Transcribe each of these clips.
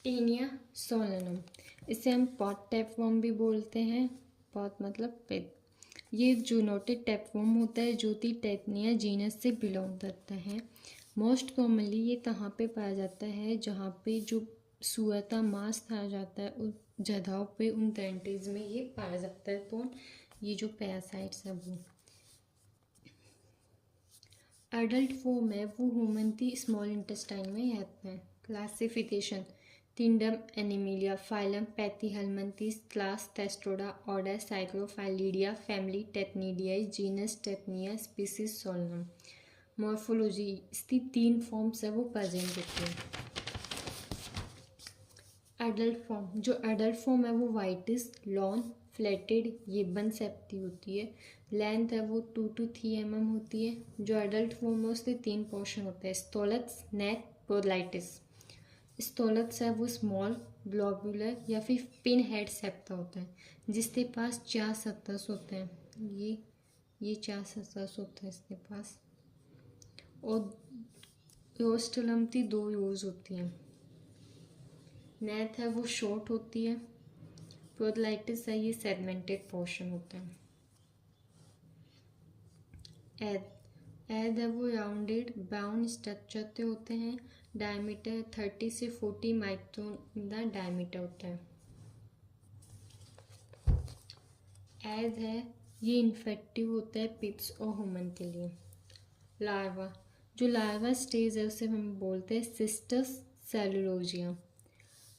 Taenia Solanum, इसे हम pot tapeworm भी बोलते हैं। पॉट मतलब पिद। ये जूनोटिक टैपवर्म होता है जो कि टेटनिया जीनस से बिलोंग करता है। मोस्ट कॉमनली ये कहाँ पे पाया जाता है, जहाँ पे जो सुअर का मांस खाया जाता है उस जगहों पे, उन कंट्रीज में ये पाया जाता है। तो ये जो पैरासाइट्स है वो एडल्ट फॉर्म है वो ह्यूमन की स्मॉल इंटेस्टाइन में रहते हैं। Classification kingdom Animalia, phylum Platyhelminthes, class टेस्ट्रोडा, order Cyclophyllidea, family Taeniidae, genus Taenia, species solium. Morphology, इसकी 3 फॉर्म्स है वो प्रेजेंट होती है। एडल्ट फॉर्म, जो एडल्ट फॉर्म है वो whitish long flattened ribbon shaped होती है। लेंथ है वो 2 to 3 mm होती है। जो एडल्ट फॉर्म है उसके 3 पोर्शन होते हैं, स्टोलस, नेक, प्रोलाइटिस। स्टोलस है वो स्मॉल ग्लोबुलर या फिर पिन हेड सेप्टा होता है, जिसके पास 4 सतस होते हैं। ये 4 सतस होते हैं इसके पास। और रोस्टलम की 2 यूज होती हैं। नेथ है वो शॉर्ट होती है। प्रोलाइटिस है ये सेगमेंटेड पोर्शन होता है। एद है वो राउंडेड ब्राउन स्ट्रक्चर के होते हैं। डायमीटर 30 से 40 माइक्रोन का डायमीटर होता है। एद है ये इन्फेक्टिव होता है पिप्स और ह्यूमन के लिए। लार्वा, जो लार्वा स्टेज है उसे हम बोलते हैं सिस्टस सेलुलोजिया,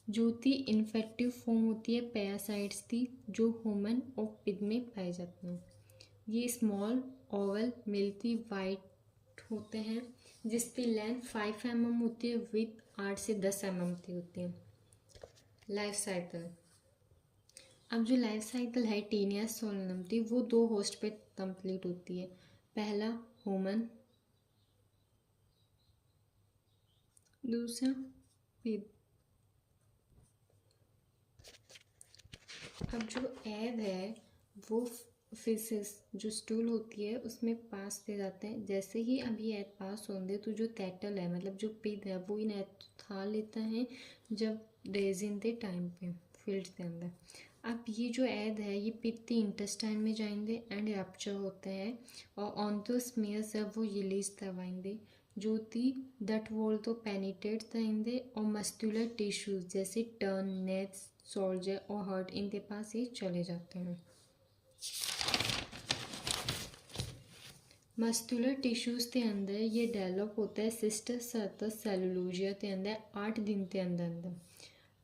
जो कि इन्फेक्टिव फॉर्म होती है पैरासाइट्स की, जो ह्यूमन और पिग में पाए जाते हैं। ये स्मॉल ओवल मिल्की वाइट होते हैं, जिसकी लेंथ 5 mm होती है, विथ 8 से 10 mm की होती है। लाइफ साइकिल, अब जो लाइफ साइकिल है टीनिया सोलनम की, वो 2 होस्ट पे कंप्लीट होती है। पहला ह्यूमन, दूसरा पिग। अब जो एग है वो फिसेस जो स्टूल होती है उसमें पास किए जाते हैं। जैसे ही अभी एग पास होंगे तो जो कैटल है मतलब जो पिग है वो इन एग खा लेता है जब रेजिन के टाइम पे फील्ड के अंदर। अब ये जो एग है ये पिग के इंटेस्टाइन में जाएंगे एंड रैप्चर होते हैं और ऑन तो स्मेयर्स है वो रिलीज करवाएंगे, जो कि डट वॉल तो पेनिट्रेट करेंगे और मस्कुलर टिश्यूज जैसे टर्न, नेट्स, सोल्जर और हार्ट इनके पास ये चले जाते हैं। मस्कुलर टिश्यूज के अंदर ये डेवलप होता है सिस्टर सर्कस सेलुलोजिया के अंदर 8 दिन के अंदर अंदर।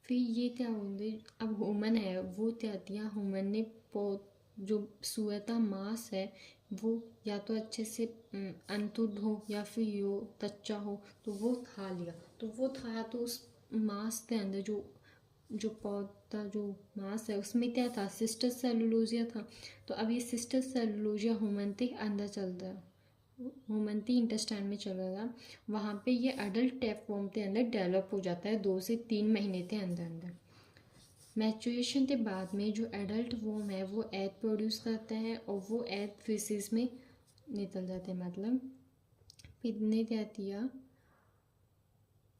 फिर ये क्या होंगे, अब ह्यूमन है वो क्या दिया, ह्यूमन ने जो सुअर का मांस है वो या तो अच्छे से अनतुड हो या फिर यो कच्चा हो, तो वो खा लिया। तो वो खाया तो उस मांस के अंदर जो पौधा जो मांस है उसमें क्या था, सिस्टर सेलुलोजिया था। तो अब ये सिस्टर सेलुलोजिया ह्यूमन के अंदर चल रहा है, ह्यूमन के इंटेस्टाइन में चल रहा था। वहाँ पे ये एडल्ट टैपवर्म के अंदर डेवलप हो जाता है 2 से 3 महीने के अंदर अंदर। मैचुरेशन के बाद में जो एडल्ट वर्म है वो एग प्रोड्यूस करता है और वो एग फिसेस में निकल जाते हैं। मतलब पिग ने क्या किया,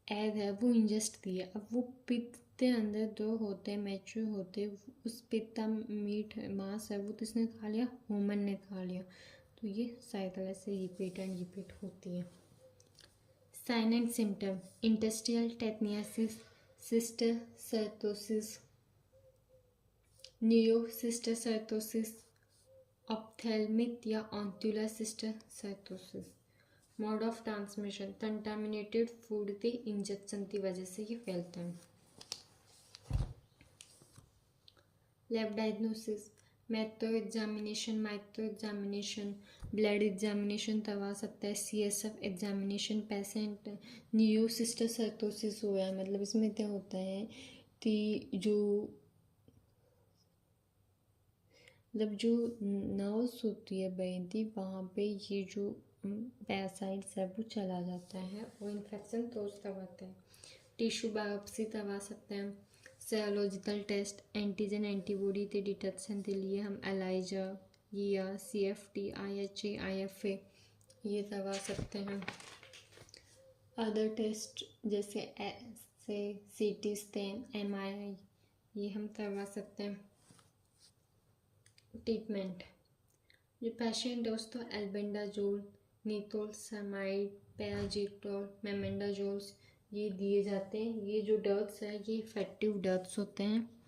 एग है वो इंजेस्ट किया। अब वो पिग के अंदर जो होते हैं मैच्योर होते, उस पिग का मीट मांस है वो किसने खा लिया, ह्यूमन ने खा लिया। तो ये साइकिल ऐसे रिपीट एंड रिपीट होती है। Sign and symptom, intestinal taeniasis, cysticercosis, neurocysticercosis, ophthalmic या ऑन्टुलर cysticercosis. Mode of transmission, contaminated food के इंजेक्शन की वजह से ये फैलता है। लैब डायग्नोसिस, मैथो examination, micro examination, blood examination करवा सकता है, CSF एग्जामिनेशन। पेशेंट नियोसिस्टोसर्कोसिस हुआ है, मतलब इसमें क्या होता है कि जो नर्व्स होती है ब्रेन की, वहाँ पे ये जो पैरासाइट्स है वो चला जाता है और इन्फेक्शन क्लोज करवाता है। टिश्यू बायोप्सी करवा सकते हैं। सेरोलॉजिकल टेस्ट, एंटीजन एंटीबॉडी के डिटेक्शन के लिए हम एलाइजा या CFT, IHA, IFA ये करवा सकते हैं। अदर टेस्ट जैसे जैसे CT स्कैन, MRI, ये हम करवा सकते हैं। ट्रीटमेंट, जो पेशेंट है उसको एल्बेंडाजोल, नितोलसामाइड, पैराजीटोल, मेमेंडाजोल्स ये दिए जाते हैं। ये जो ड्रग्स है ये इफेक्टिव ड्रग्स होते हैं।